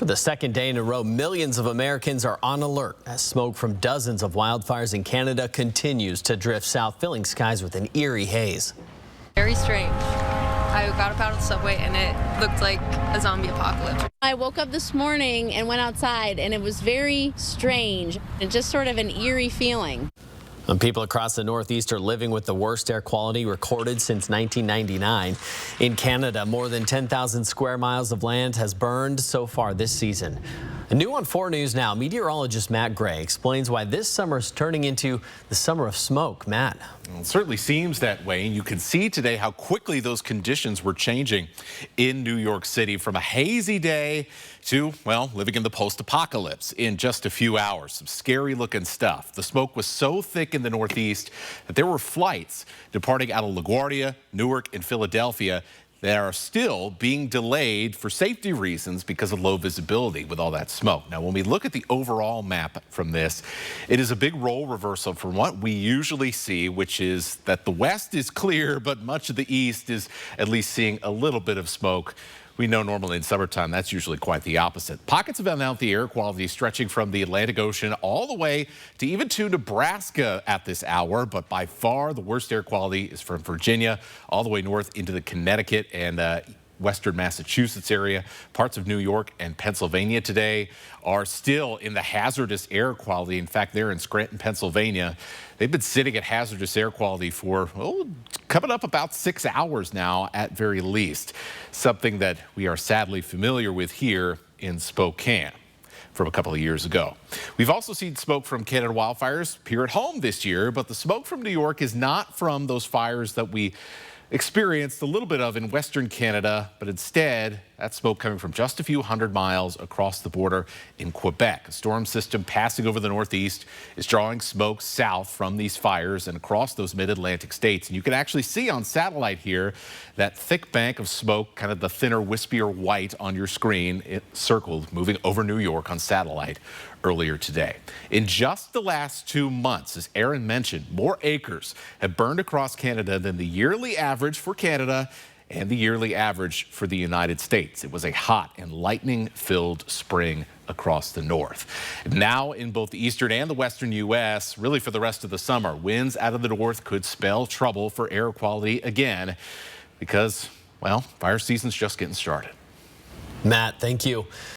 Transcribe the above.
For the second day in a row, millions of Americans are on alert as smoke from dozens of wildfires in Canada continues to drift south, filling skies with an eerie haze. Very strange. I got up out of the subway and it looked like a zombie apocalypse. I woke up this morning and went outside and it was very strange and just sort of an eerie feeling. And people across the Northeast are living with the worst air quality recorded since 1999. In Canada, more than 10,000 square miles of land has burned so far this season. New on 4 News Now, meteorologist Matt Gray explains why this summer is turning into the summer of smoke. Matt. Well, it certainly seems that way, and you can see today how quickly those conditions were changing in New York City from a hazy day to, well, living in the post-apocalypse in just a few hours. Some scary looking stuff. The smoke was so thick in the Northeast that there were flights departing out of LaGuardia, Newark, and Philadelphia that are still being delayed for safety reasons because of low visibility with all that smoke. Now, when we look at the overall map from this, it is a big role reversal from what we usually see, which is that the west is clear, but much of the east is at least seeing a little bit of smoke. We know normally in summertime, that's usually quite the opposite. Pockets of unhealthy air quality stretching from the Atlantic Ocean all the way to even to Nebraska at this hour. But by far, the worst air quality is from Virginia all the way north into the Connecticut and western Massachusetts area. Parts of New York and Pennsylvania today are still in the hazardous air quality. In fact, they're in Scranton, Pennsylvania. They've been sitting at hazardous air quality for, well, coming up about 6 hours now at very least. Something that we are sadly familiar with here in Spokane from a couple of years ago. We've also seen smoke from Canada wildfires here at home this year, but the smoke from New York is not from those fires that we experienced a little bit of in Western Canada, but instead that smoke coming from just a few hundred miles across the border in Quebec. A storm system passing over the Northeast is drawing smoke south from these fires and across those mid-Atlantic states. And you can actually see on satellite here that thick bank of smoke, kind of the thinner, wispier white on your screen, it circled moving over New York on satellite earlier today. In just the last 2 months, as Aaron mentioned, more acres have burned across Canada than the yearly average for Canada and the yearly average for the United States. It was a hot and lightning-filled spring across the north. Now in both the eastern and the western U.S., really for the rest of the summer, winds out of the north could spell trouble for air quality again because, well, fire season's just getting started. Matt, thank you.